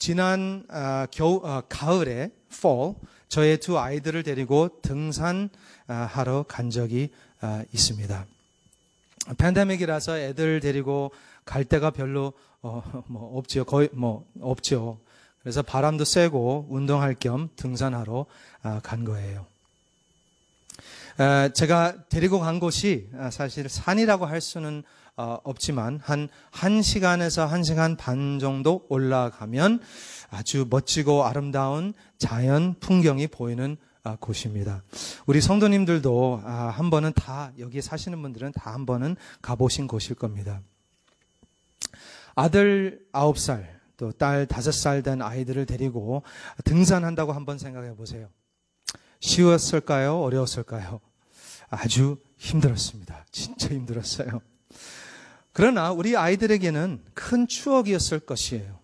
지난 가을에 fall 저의 두 아이들을 데리고 등산하러 간 적이 있습니다. 팬데믹이라서 애들 데리고 갈 데가 별로 없지요. 거의 없죠. 그래서 바람도 쐬고 운동할 겸 등산하러 간 거예요. 제가 데리고 간 곳이 사실 산이라고 할 수는 없지만 한 1시간에서 1시간 반 정도 올라가면 아주 멋지고 아름다운 자연 풍경이 보이는 곳입니다. 우리 성도님들도 한 번은 다 여기 사시는 분들은 다 한 번은 가보신 곳일 겁니다. 아들 9살 또 딸 5살 된 아이들을 데리고 등산한다고 한번 생각해 보세요. 쉬웠을까요? 어려웠을까요? 아주 힘들었습니다. 진짜 힘들었어요. 그러나 우리 아이들에게는 큰 추억이었을 것이에요.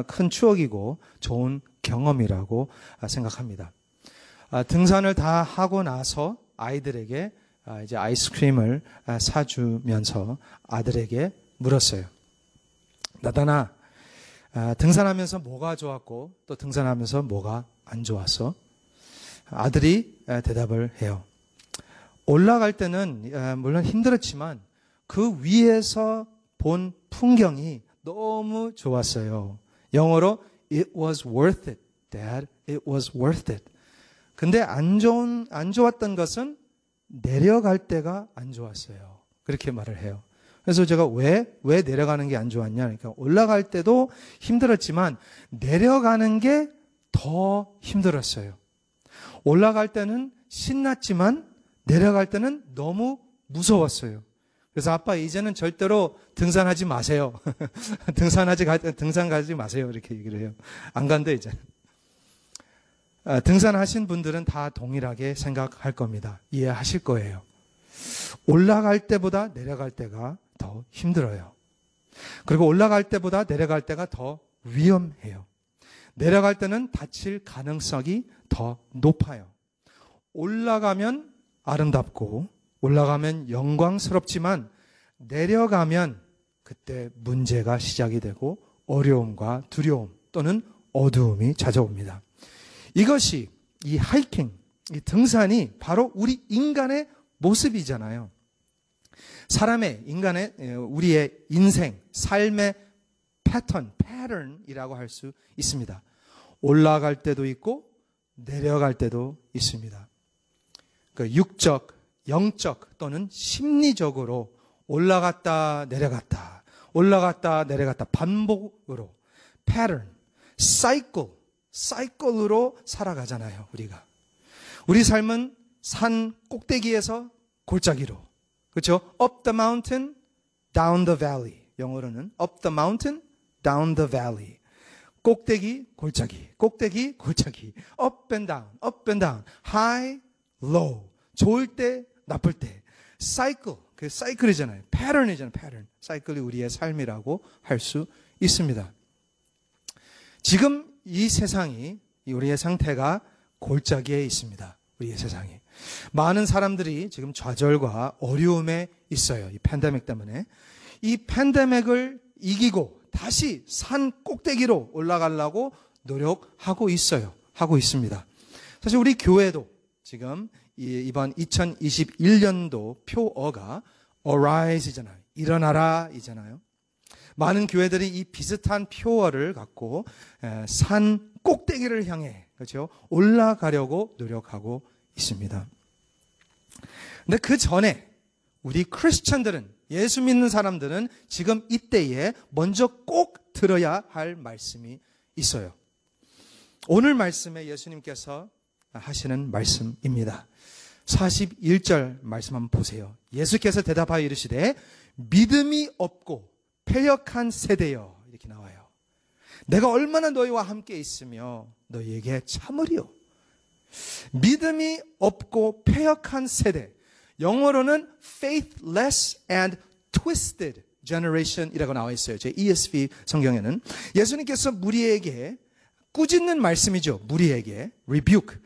큰 추억이고 좋은 경험이라고 생각합니다. 등산을 다 하고 나서 아이들에게 이제 아이스크림을 사주면서 아들에게 물었어요. 나단아, 등산하면서 뭐가 좋았고 또 등산하면서 뭐가 안 좋았어? 아들이 대답을 해요. 올라갈 때는 물론 힘들었지만 그 위에서 본 풍경이 너무 좋았어요. 영어로 It was worth it, Dad. It was worth it. 근데 안 좋았던 것은 내려갈 때가 안 좋았어요. 그렇게 말을 해요. 그래서 제가 왜 내려가는 게 안 좋았냐? 그러니까 올라갈 때도 힘들었지만 내려가는 게 더 힘들었어요. 올라갈 때는 신났지만 내려갈 때는 너무 무서웠어요. 그래서 아빠 이제는 절대로 등산하지 마세요. 등산 가지 마세요. 이렇게 얘기를 해요. 안 간대 이제. 등산하신 분들은 다 동일하게 생각할 겁니다. 이해하실 거예요. 올라갈 때보다 내려갈 때가 더 힘들어요. 그리고 올라갈 때보다 내려갈 때가 더 위험해요. 내려갈 때는 다칠 가능성이 더 높아요. 올라가면 아름답고 올라가면 영광스럽지만 내려가면 그때 문제가 시작이 되고 어려움과 두려움 또는 어두움이 찾아옵니다. 이것이 이 하이킹, 이 등산이 바로 우리 인간의 모습이잖아요. 우리의 인생, 삶의 패턴이라고 할 수 있습니다. 올라갈 때도 있고 내려갈 때도 있습니다. 그 육적, 영적 또는 심리적으로 올라갔다 내려갔다 반복으로 패턴, 사이클로 살아가잖아요. 우리 삶은 산 꼭대기에서 골짜기로, 그렇죠? Up the mountain, down the valley. 영어로는 up the mountain, down the valley. 꼭대기, 골짜기, up and down, high, low. 좋을 때, 나쁠 때. 사이클이잖아요. 패턴이잖아요. 사이클이 우리의 삶이라고 할 수 있습니다. 지금 이 세상이, 우리의 상태가 골짜기에 있습니다. 우리의 세상이. 많은 사람들이 지금 좌절과 어려움에 있어요. 이 팬데믹 때문에. 이 팬데믹을 이기고 다시 산 꼭대기로 올라가려고 노력하고 있습니다. 사실 우리 교회도 지금 이번 2021년도 표어가 arise이잖아요. 일어나라 이잖아요. 많은 교회들이 이 비슷한 표어를 갖고 산 꼭대기를 향해, 그렇죠? 올라가려고 노력하고 있습니다. 근데 그 전에 우리 크리스천들은, 예수 믿는 사람들은 지금 이때에 먼저 꼭 들어야 할 말씀이 있어요. 오늘 말씀에 예수님께서 하시는 말씀입니다. 41절 말씀 한번 보세요. 예수께서 대답하여 이르시되 믿음이 없고 패역한 세대여, 이렇게 나와요. 내가 얼마나 너희와 함께 있으며 너희에게 참으리요. 믿음이 없고 패역한 세대, 영어로는 faithless and twisted generation이라고 나와 있어요. 제 ESV 성경에는. 예수님께서 무리에게 꾸짖는 말씀이죠. 무리에게 rebuke,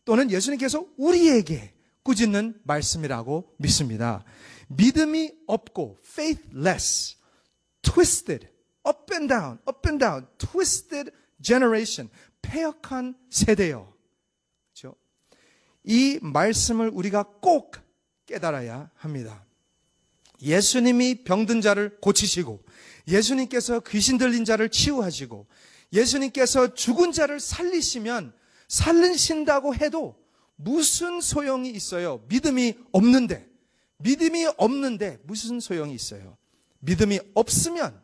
또는 예수님께서 우리에게 꾸짖는 말씀이라고 믿습니다. 믿음이 없고 faithless, twisted, up and down, twisted generation, 패역한 세대요. 그렇죠? 이 말씀을 우리가 꼭 깨달아야 합니다. 예수님이 병든 자를 고치시고, 예수님께서 귀신 들린 자를 치유하시고, 예수님께서 죽은 자를 살리신다고 해도 무슨 소용이 있어요? 믿음이 없는데 무슨 소용이 있어요? 믿음이 없으면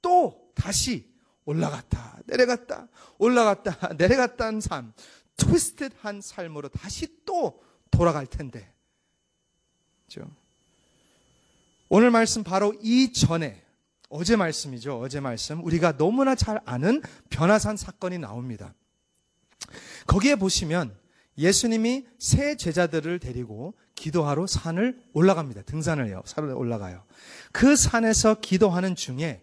또 다시 올라갔다 내려갔다 올라갔다 내려갔다는 삶, 트위스트한 삶으로 다시 또 돌아갈 텐데. 그렇죠? 오늘 말씀 바로 이전에 어제 말씀이죠. 어제 말씀 우리가 너무나 잘 아는 변화산 사건이 나옵니다. 거기에 보시면 예수님이 세 제자들을 데리고 기도하러 산을 올라갑니다. 등산을 산을 올라가요. 그 산에서 기도하는 중에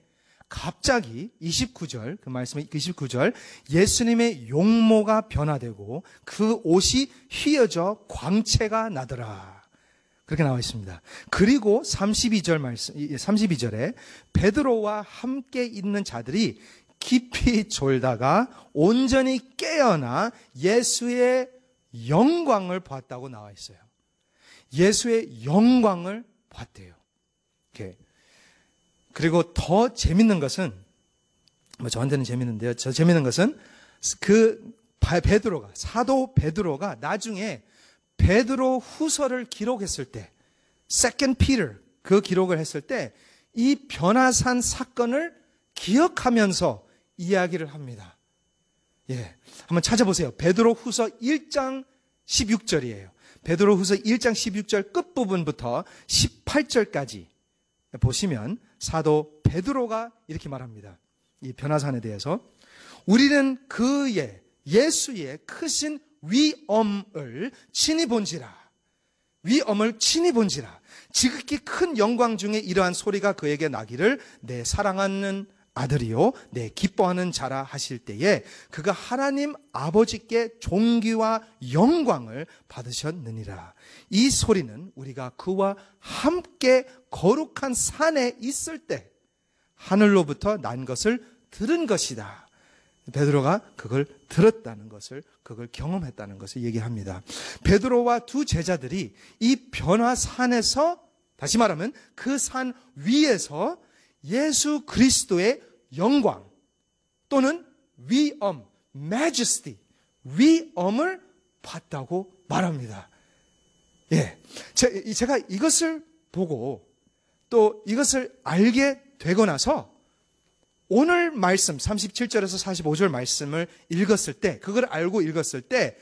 갑자기 29절, 그 말씀의 29절, 예수님의 용모가 변화되고 그 옷이 휘어져 광채가 나더라. 그렇게 나와 있습니다. 그리고 32절에 베드로와 함께 있는 자들이 깊이 졸다가 온전히 깨어나 예수의 영광을 봤다고 나와 있어요. 예수의 영광을 봤대요. 이렇게. 그리고 더 재밌는 것은, 저한테는 재밌는데요. 저 재밌는 것은 사도 베드로가 나중에 베드로 후서를 기록했을 때, Second Peter 그 기록을 했을 때 이 변화산 사건을 기억하면서 이야기를 합니다. 예, 한번 찾아보세요. 베드로 후서 1장 16절이에요. 베드로 후서 1장 16절 끝부분부터 18절까지 보시면 사도 베드로가 이렇게 말합니다. 이 변화산에 대해서 우리는 예수의 크신 위엄을 친히 본지라. 지극히 큰 영광 중에 이러한 소리가 그에게 나기를 내 사랑하는 아들이요 내 기뻐하는 자라 하실 때에 그가 하나님 아버지께 존귀와 영광을 받으셨느니라. 이 소리는 우리가 그와 함께 거룩한 산에 있을 때 하늘로부터 난 것을 들은 것이다. 베드로가 그걸 들었다는 것을, 그걸 경험했다는 것을 얘기합니다. 베드로와 두 제자들이 이 변화산에서, 다시 말하면 그 산 위에서 예수 그리스도의 영광 또는 위엄, majesty, 위엄을 봤다고 말합니다. 예, 제가 이것을 보고 또 이것을 알게 되고 나서 오늘 말씀 37절에서 45절 말씀을 읽었을 때, 그걸 알고 읽었을 때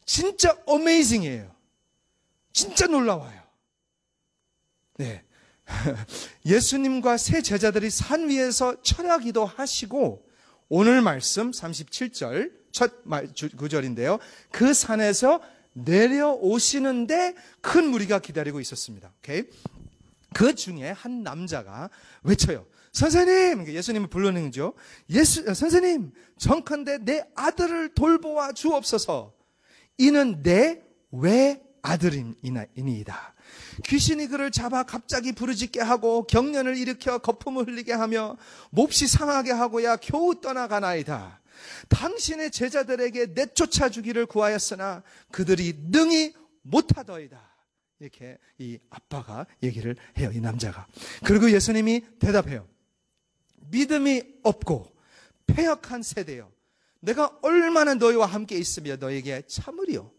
진짜 어메이징이에요. 진짜 놀라워요. 네. 예수님과 세 제자들이 산 위에서 철야기도 하시고 오늘 말씀 37절 첫 구절인데요. 그 산에서 내려오시는데 큰 무리가 기다리고 있었습니다. 오케이? 그 중에 한 남자가 외쳐요. 선생님! 예수님을 부르는 거죠. 선생님! 정컨대 내 아들을 돌보아 주옵소서. 이는 내 외아들이니이다. 귀신이 그를 잡아 갑자기 부르짖게 하고 경련을 일으켜 거품을 흘리게 하며 몹시 상하게 하고야 겨우 떠나가나이다. 당신의 제자들에게 내쫓아 주기를 구하였으나 그들이 능히 못하더이다. 이렇게 이 아빠가 얘기를 해요. 이 남자가. 그리고 예수님이 대답해요. 믿음이 없고 패역한 세대여, 내가 얼마나 너희와 함께 있으며 너에게 참으리요.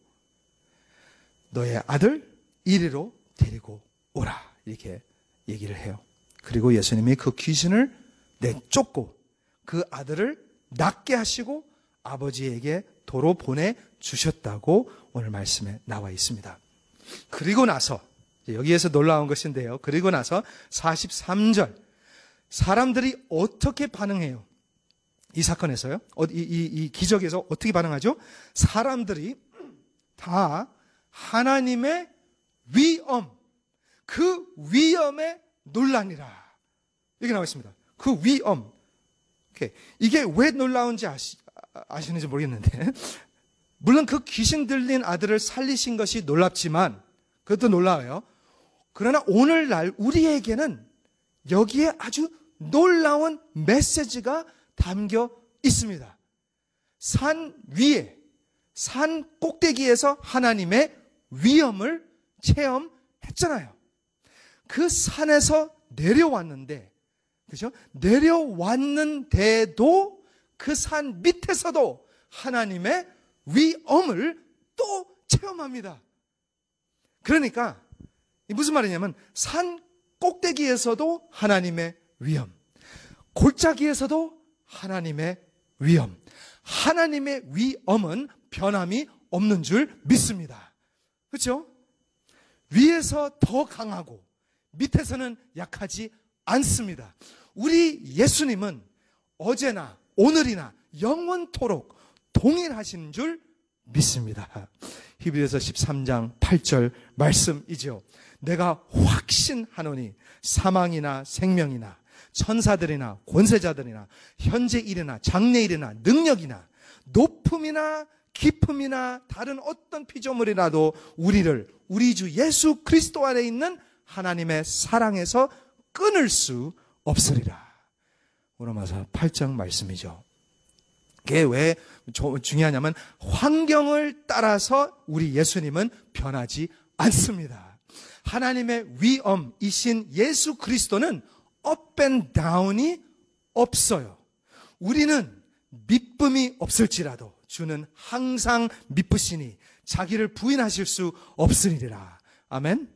너의 아들 이리로 데리고 오라. 이렇게 얘기를 해요. 그리고 예수님이 그 귀신을 내쫓고 그 아들을 낫게 하시고 아버지에게 도로 보내주셨다고 오늘 말씀에 나와 있습니다. 그리고 나서 여기에서 놀라운 것인데요. 그리고 나서 43절 사람들이 어떻게 반응해요? 이 사건에서요. 이 기적에서 어떻게 반응하죠? 사람들이 다 하나님의 위엄, 그 위엄에 놀라니라. 이렇게 나와 있습니다. 그 위엄. 이게 왜 놀라운지 아시는지 모르겠는데, 물론 그 귀신 들린 아들을 살리신 것이 놀랍지만, 그것도 놀라워요. 그러나 오늘날 우리에게는 여기에 아주 놀라운 메시지가 담겨 있습니다. 산 위에, 산 꼭대기에서 하나님의 위엄을 체험했잖아요. 그 산에서 내려왔는데, 그죠? 내려왔는데도 그 산 밑에서도 하나님의 위엄을 또 체험합니다. 그러니까 무슨 말이냐면 산 꼭대기에서도 하나님의 위엄, 골짜기에서도 하나님의 위엄, 하나님의 위엄은 변함이 없는 줄 믿습니다. 그렇죠? 위에서 더 강하고 밑에서는 약하지 않습니다. 우리 예수님은 어제나 오늘이나 영원토록 동일하신 줄 믿습니다. 히브리서 13장 8절 말씀이죠. 내가 확신하노니 사망이나 생명이나 천사들이나 권세자들이나 현재 일이나 장래 일이나 능력이나 높음이나 깊음이나 다른 어떤 피조물이라도 우리를 우리 주 예수 그리스도 안에 있는 하나님의 사랑에서 끊을 수 없으리라. 로마서 8장 말씀이죠. 그게 왜 중요하냐면 환경을 따라서 우리 예수님은 변하지 않습니다. 하나님의 위엄이신 예수 그리스도는 up and down이 없어요. 우리는 미쁨이 없을지라도 주는 항상 미쁘시니 자기를 부인하실 수 없으리라. 아멘.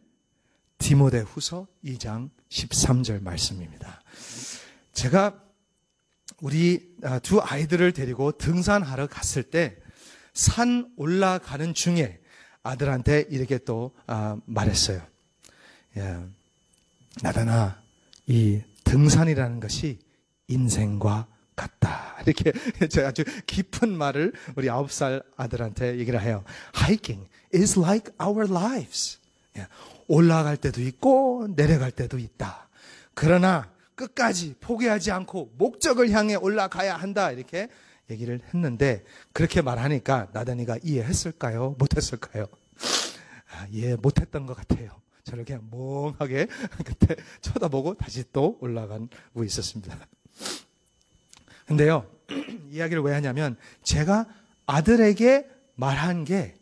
디모데후서 2장 13절 말씀입니다. 제가 우리 두 아이들을 데리고 등산하러 갔을 때 산 올라가는 중에 아들한테 이렇게 또 말했어요. 나단아, 이 등산이라는 것이 인생과 같다. 이렇게 제가 아주 깊은 말을 우리 9살 아들한테 얘기를 해요. Hiking is like our lives. 올라갈 때도 있고 내려갈 때도 있다. 그러나 끝까지 포기하지 않고 목적을 향해 올라가야 한다. 이렇게 얘기를 했는데 그렇게 말하니까 나단이가 이해했을까요? 못했을까요? 이해 못했던 것 같아요. 저를 그냥 멍하게 그때 쳐다보고 다시 또 올라가고 있었습니다. 근데요, 이야기를 왜 하냐면 제가 아들에게 말한 게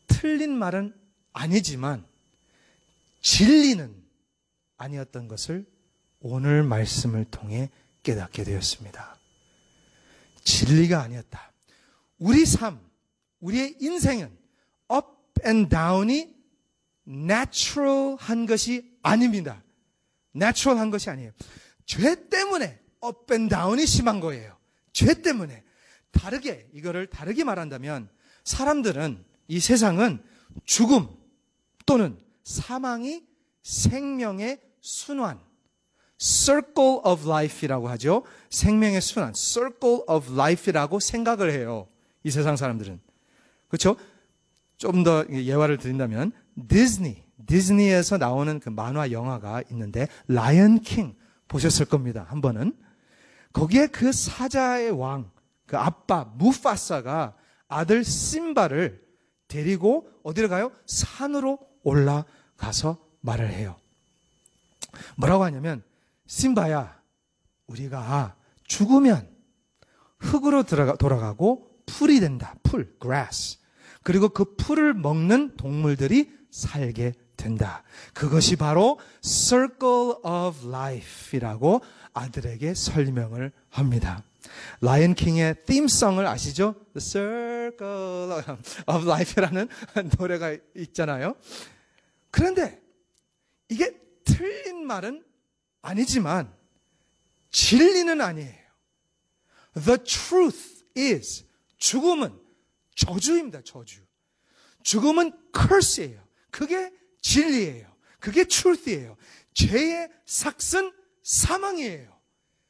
틀린 말은 아니지만 진리는 아니었던 것을 오늘 말씀을 통해 깨닫게 되었습니다. 진리가 아니었다. 우리 삶, 우리의 인생은 up and down이 natural한 것이 아닙니다. natural한 것이 아니에요. 죄 때문에 up and down이 심한 거예요. 죄 때문에. 이거를 다르게 말한다면 사람들은, 이 세상은 죽음 또는 사망이 생명의 순환, circle of life이라고 하죠. 생명의 순환, circle of life이라고 생각을 해요. 이 세상 사람들은. 그렇죠? 좀 더 예화를 드린다면 디즈니에서 나오는 그 만화 영화가 있는데 라이언 킹 보셨을 겁니다. 한 번은. 거기에 그 사자의 왕, 그 아빠 무파사가 아들 심바를 데리고 어디를 가요? 산으로 올라가서 말을 해요. 뭐라고 하냐면 심바야, 우리가 죽으면 흙으로 돌아가고 풀이 된다. 풀, grass. 그리고 그 풀을 먹는 동물들이 살게 된다. 그것이 바로 circle of life이라고 아들에게 설명을 합니다. 라이언 킹의 팀송을 아시죠? The Circle of Life라는 노래가 있잖아요. 그런데 이게 틀린 말은 아니지만 진리는 아니에요. The truth is, 죽음은 저주입니다. 저주. 죽음은 curse예요. 그게 진리예요. 그게 truth예요. 죄의 삭은 사망이에요.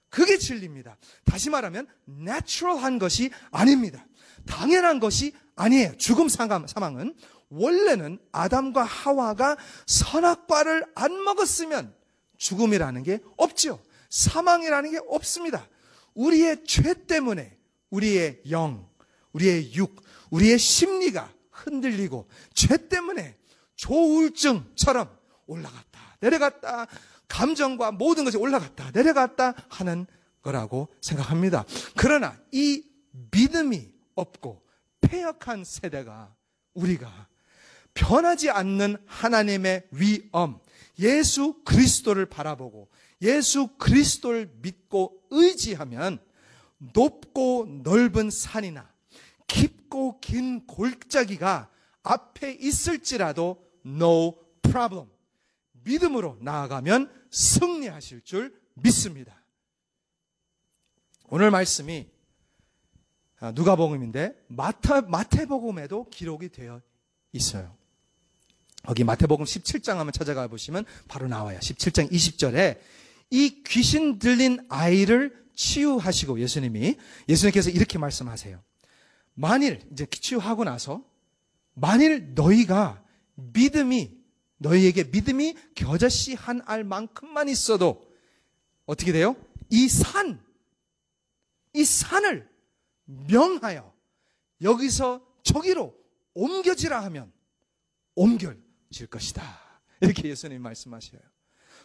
그게 진리입니다. 다시 말하면 natural한 것이 아닙니다. 당연한 것이 아니에요. 죽음, 사망은 원래는 아담과 하와가 선악과를 안 먹었으면 죽음이라는 게 없죠. 사망이라는 게 없습니다. 우리의 죄 때문에 우리의 영, 우리의 육, 우리의 심리가 흔들리고 죄 때문에 조울증처럼 올라갔다 내려갔다 감정과 모든 것이 올라갔다 내려갔다 하는 거라고 생각합니다. 그러나 이 믿음이 없고 패역한 세대가, 우리가 변하지 않는 하나님의 위엄, 예수 그리스도를 바라보고 예수 그리스도를 믿고 의지하면 높고 넓은 산이나 깊고 긴 골짜기가 앞에 있을지라도 no problem, 믿음으로 나아가면 승리하실 줄 믿습니다. 오늘 말씀이 누가복음인데 마태복음에도 기록이 되어 있어요. 거기 마태복음 17장 한번 찾아가 보시면 바로 나와요. 17장 20절에 이 귀신 들린 아이를 치유하시고 예수님께서 이렇게 말씀하세요. 만일 이제 치유하고 나서 만일 너희에게 믿음이 겨자씨 한 알만큼만 있어도 어떻게 돼요? 이 산을 명하여 여기서 저기로 옮겨지라 하면 옮겨질 것이다. 이렇게 예수님이 말씀하셔요.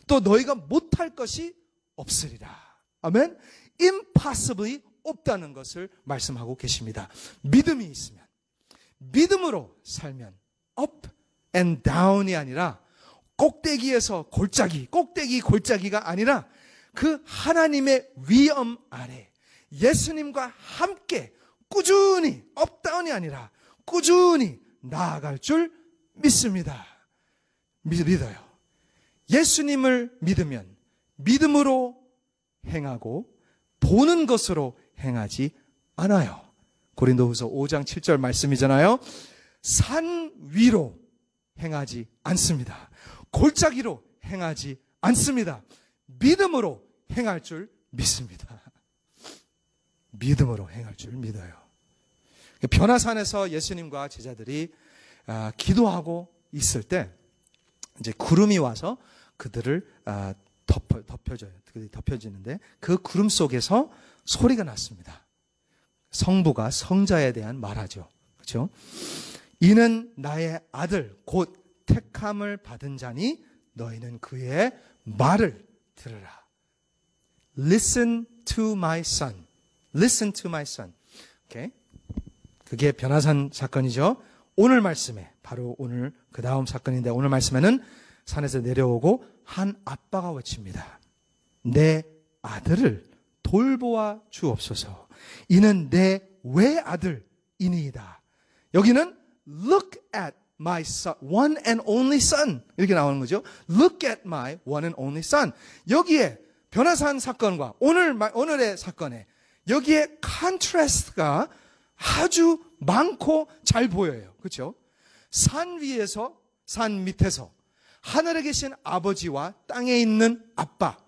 또 너희가 못할 것이 없으리라. 아멘. impossibly 없다는 것을 말씀하고 계십니다. 믿음이 있으면, 믿음으로 살면 up and down이 아니라 꼭대기에서 골짜기가 아니라 그 하나님의 위엄 아래 예수님과 함께 꾸준히 업다운이 아니라 꾸준히 나아갈 줄 믿습니다. 믿어요. 예수님을 믿으면 믿음으로 행하고 보는 것으로 행하지 않아요. 고린도후서 5장 7절 말씀이잖아요. 산 위로 행하지 않습니다. 골짜기로 행하지 않습니다. 믿음으로 행할 줄 믿습니다. 믿음으로 행할 줄 믿어요. 변화산에서 예수님과 제자들이 기도하고 있을 때 이제 구름이 와서 그들을 덮여줘요. 그들이 덮여지는데 그 구름 속에서 소리가 났습니다. 성부가 성자에 대한 말하죠. 그렇죠? 이는 나의 아들 곧 택함을 받은 자니 너희는 그의 말을 들으라. Listen to my son. Listen to my son. Okay? 그게 변화산 사건이죠. 오늘 말씀에 바로 오늘 그 다음 사건인데 오늘 말씀에는 산에서 내려오고 한 아빠가 외칩니다. 내 아들을 돌보아 주옵소서. 이는 내 외아들이니이다. 여기는 look at my son, one and only son 이렇게 나오는 거죠. Look at my one and only son. 여기에 변화산 사건과 오늘의 사건에 여기에 컨트라스트가 아주 많고 잘 보여요. 그렇죠? 산 위에서 산 밑에서 하늘에 계신 아버지와 땅에 있는 아빠,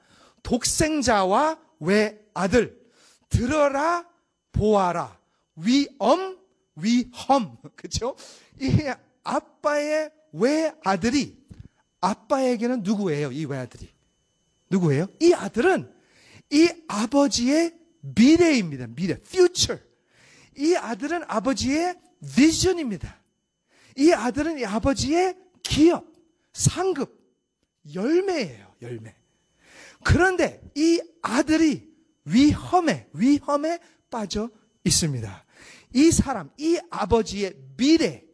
독생자와 외아들, 들어라 보아라, 위엄, 위험. 그렇죠? 이 아빠의 외아들이 아빠에게는 누구예요? 이 외아들이 누구예요? 이 아들은 이 아버지의 미래입니다. 미래, future. 이 아들은 아버지의 비전입니다. 이 아들은 이 아버지의 기업, 상급, 열매예요. 열매. 그런데 이 아들이 위험에 빠져 있습니다. 이 사람, 이 아버지의 미래,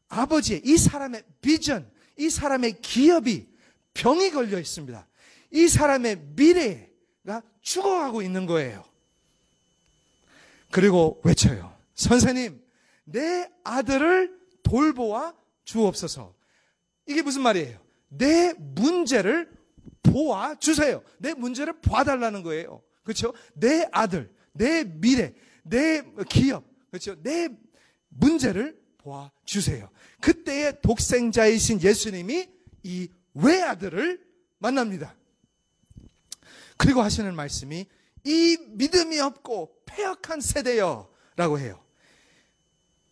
아버지의 이 사람의 비전, 이 사람의 기업이 병이 걸려 있습니다. 이 사람의 미래가 죽어가고 있는 거예요. 그리고 외쳐요. 선생님, 내 아들을 돌보아 주옵소서. 이게 무슨 말이에요? 내 문제를 보아주세요. 내 문제를 봐달라는 거예요. 그렇죠? 내 아들, 내 미래, 내 기업, 그렇죠? 내 문제를 보아주세요. 그때의 독생자이신 예수님이 이 외아들을 만납니다. 그리고 하시는 말씀이 이 믿음이 없고 패역한 세대여 라고 해요.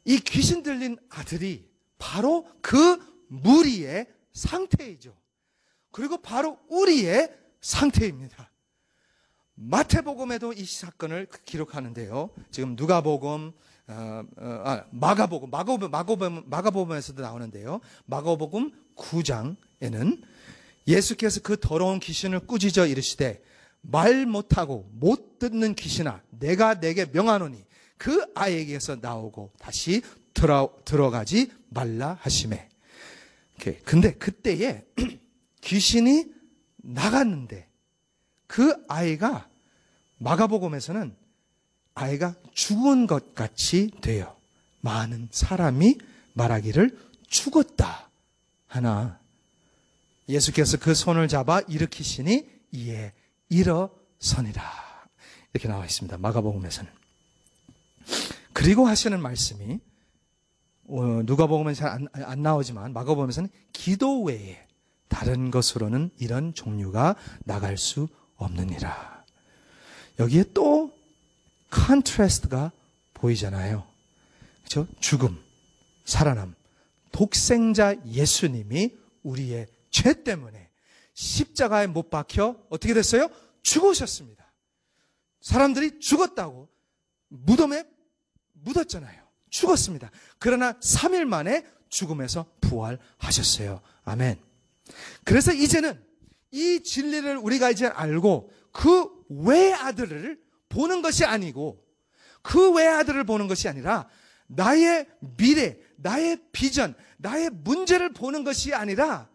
이 귀신 들린 아들이 바로 그 무리의 상태이죠. 그리고 바로 우리의 상태입니다. 마태복음에도 이 사건을 기록하는데요. 지금 누가복음, 마가복음에서도 나오는데요. 마가복음 9장에는 예수께서 그 더러운 귀신을 꾸짖어 이르시되 말 못하고 못 듣는 귀신아 내가 내게 명하노니 그 아이에게서 나오고 다시 들어가지 말라 하시매. 근데 그때에 귀신이 나갔는데 그 아이가 마가복음에서는 아이가 죽은 것 같이 돼요. 많은 사람이 말하기를 죽었다 하나 예수께서 그 손을 잡아 일으키시니 이에 일어서니라. 이렇게 나와 있습니다. 마가복음에서는. 그리고 하시는 말씀이 누가복음은 잘 안 나오지만 마가복음에서는 기도 외에 다른 것으로는 이런 종류가 나갈 수 없느니라. 여기에 또 컨트라스트가 보이잖아요. 그렇죠? 죽음, 살아남, 독생자 예수님이 우리의 죄 때문에 십자가에 못 박혀 어떻게 됐어요? 죽으셨습니다. 사람들이 죽었다고 무덤에 묻었잖아요. 죽었습니다. 그러나 3일 만에 죽음에서 부활하셨어요. 아멘. 그래서 이제는 이 진리를 우리가 이제 알고 그 외아들을 보는 것이 아니고 그 외아들을 보는 것이 아니라 나의 미래, 나의 비전, 나의 문제를 보는 것이 아니라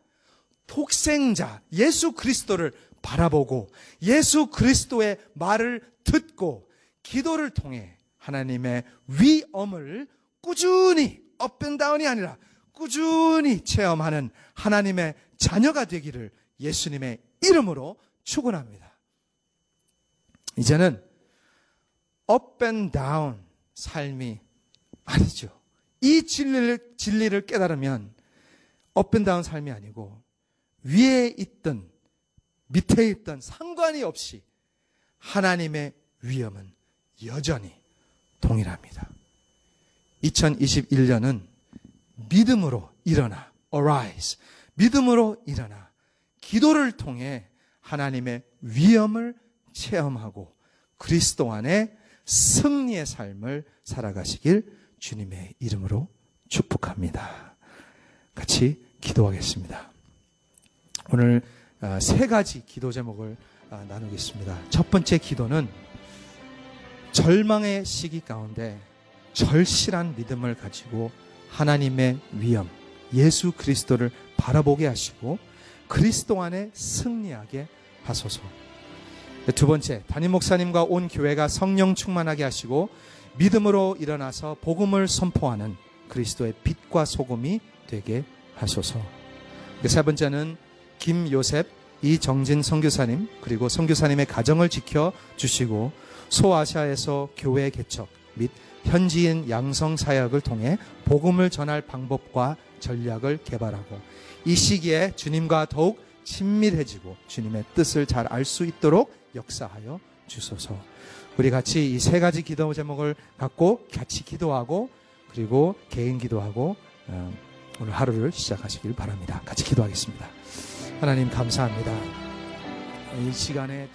독생자 예수 그리스도를 바라보고 예수 그리스도의 말을 듣고 기도를 통해 하나님의 위엄을 꾸준히 업앤다운이 아니라 꾸준히 체험하는 하나님의 자녀가 되기를 예수님의 이름으로 축원합니다. 이제는 업앤다운 삶이 아니죠. 이 진리를 깨달으면 업앤다운 삶이 아니고 위에 있든 밑에 있든 상관이 없이 하나님의 위엄은 여전히 동일합니다. 2021년은 믿음으로 일어나, arise, 믿음으로 일어나 기도를 통해 하나님의 위엄을 체험하고 그리스도 안에 승리의 삶을 살아가시길 주님의 이름으로 축복합니다. 같이 기도하겠습니다. 오늘 3가지 기도 제목을 나누겠습니다. 첫 번째 기도는 절망의 시기 가운데 절실한 믿음을 가지고 하나님의 위엄, 예수 그리스도를 바라보게 하시고 그리스도 안에 승리하게 하소서. 두 번째, 담임 목사님과 온 교회가 성령 충만하게 하시고 믿음으로 일어나서 복음을 선포하는 그리스도의 빛과 소금이 되게 하소서. 세 번째는 김요셉, 이정진 선교사님 그리고 선교사님의 가정을 지켜주시고 소아시아에서 교회 개척 및 현지인 양성 사역을 통해 복음을 전할 방법과 전략을 개발하고 이 시기에 주님과 더욱 친밀해지고 주님의 뜻을 잘 알 수 있도록 역사하여 주소서. 우리 같이 이 3가지 기도 제목을 갖고 같이 기도하고 그리고 개인 기도하고 오늘 하루를 시작하시길 바랍니다. 같이 기도하겠습니다. 하나님 감사합니다. 이 시간에